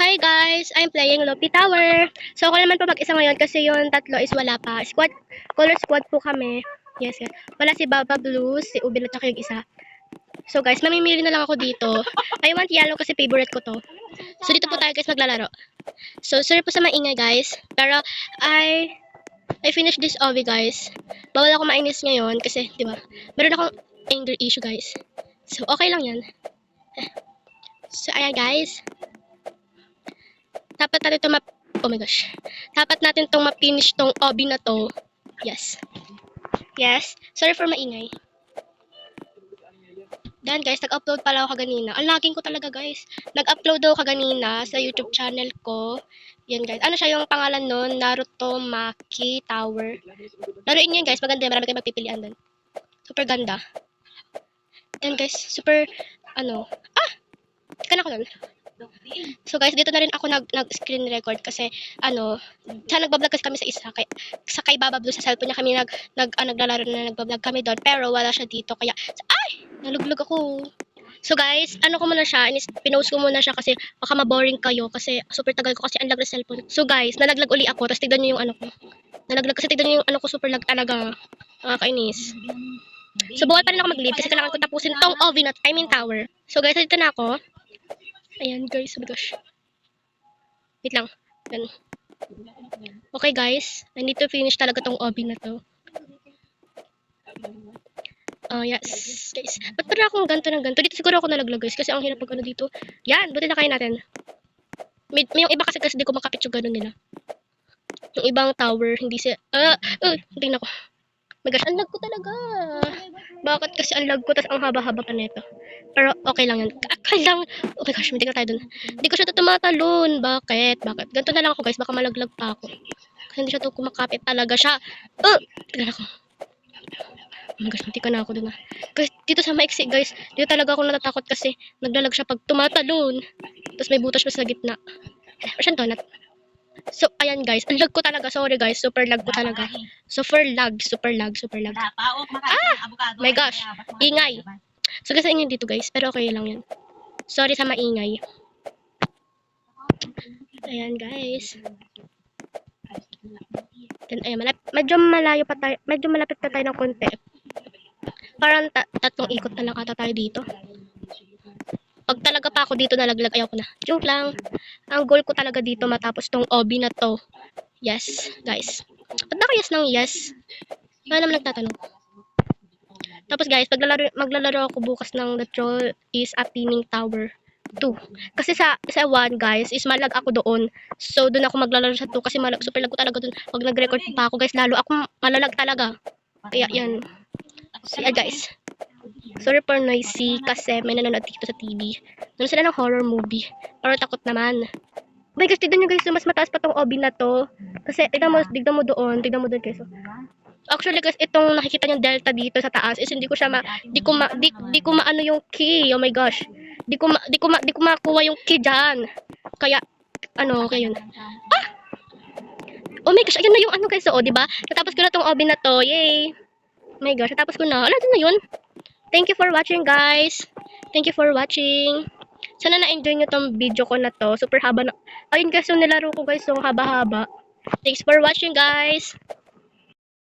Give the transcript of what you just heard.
Hi guys, I'm playing Lopi Tower. So ako naman po mag-isa ngayon kasi yung tatlo is wala pa. Color squad po kami. Yes, yes. Wala si Baba Blue, si Ubin at saka yung isa. So guys, mamimili na lang ako dito. I want yellow kasi favorite ko to. So dito po tayo guys maglalaro. So sorry po sa maingay guys. Pero I finished this OV guys. Bawal ako mainis ngayon kasi, di ba? Meron akong anger issue guys. So okay lang yan. So ayan guys. Dapat natin ito oh my gosh. Dapat natin itong ma-finish tong OB na to. Yes. Yes. Sorry for maingay. Dan guys, nag-upload pala ako kaganina. Ang lagging ko talaga guys. Nag-upload ako kaganina sa YouTube channel ko. Yan guys. Ano siya yung pangalan nun? Naruto Maki Tower. Laruin nyo yun guys. Maganda. Marami kayong magpipilian dun. Super ganda. Yan guys. Super, Teka na ko nun. So guys, dito na rin ako nag-screen record kasi sa nagbablog kasi kami sa isa kay Baba Blue sa cellphone niya kami naglalaro na nagbablog kami doon pero wala siya dito kaya naluglag ako. So guys, ko muna siya, pinost ko muna siya kasi baka ma-boring kayo kasi super tagal ko kasi ang lag ng cellphone. So guys, nalaglag uli ako tapos tignan niyo yung ko. Nalaglag kasi tignan niyo yung ko super lag talaga. Nakakainis. So buhay pa rin ako mag-live kasi kailangan ko tapusin tong OV na tower. So guys, dito na ako. Ayan guys, oh my gosh. Wait lang. Yan. Okay guys, I need to finish talaga tong OB na to. Yes guys. Ba't parang akong ganto ng ganto? Dito siguro ako nalaglag guys kasi ang hirap pag dito. Yan, buti na kaya natin. Yung iba kasi di ko makapit yung gano'n nila. Yung ibang tower, hindi siya, tingnan ko. My gosh, ang lag ko talaga. Bakit kasi ang lag ko, tas ang haba-haba pa nito. Pero okay lang yan. Oh my gosh, hindi ka tayo dun. Hindi ko siya tumatalon. Bakit? Ganito na lang ako guys, baka malaglag pa ako. Kasi hindi siya to kumakapit talaga siya. Tignan ako. Oh my gosh, hindi ka na ako dun. Guys, dito sa maiksi guys, dito talaga ako natatakot kasi naglalag siya pag tumatalon. Tapos may butas pa sa gitna. Saan donut? So, ayan guys. Ang lag ko talaga. Sorry guys. Super lag ko talaga. Super lag. My gosh. Ingay. So, kasi ingay dito guys. Pero okay lang yan. Sorry sa maingay. Ayan guys. Then, ayan. Medyo malayo pa tayo. Medyo malapit pa tayo ng konti. Parang tatlong ikot na lang ata tayo dito. Pag talaga pa ako dito nalaglag, ayaw ko na. Joke lang. Ang goal ko talaga dito matapos tong OB na to. Yes, guys. Ba't naka-yes ng yes? Wala naman nagtatanong. Tapos guys, maglalaro ako bukas ng The Troll is a Pinning Tower 2. Kasi sa 1 guys, is malag ako doon. So, doon ako maglalaro sa 2 kasi super lag ko talaga doon. Pag nag-record pa ako guys, lalo ako malalag talaga. Kaya yan. So, yeah guys. Sorry for noisy kasi may nanonood dito sa TV. Nanonood sila ng horror movie. Pero takot naman. Oh my gosh, tignan nyo guys, mas mataas pa tong OB na to. Kasi tignan mo doon guys. Actually guys, itong nakikita nyo delta dito sa taas is hindi ko maano yung key. Oh my gosh. Di ko makuha yung key dyan. Kaya, kaya yun. Oh my gosh, ayun na yung guys, di ba? Natapos ko na tong OB na to. Yay! Oh my gosh, natapos ko na. Dun na yun. Thank you for watching guys. Thank you for watching. Sana na-enjoy nyo tong video ko na to. Super haba na. Ayun guys, yung nilaro ko guys, yung haba-haba. Thanks for watching guys.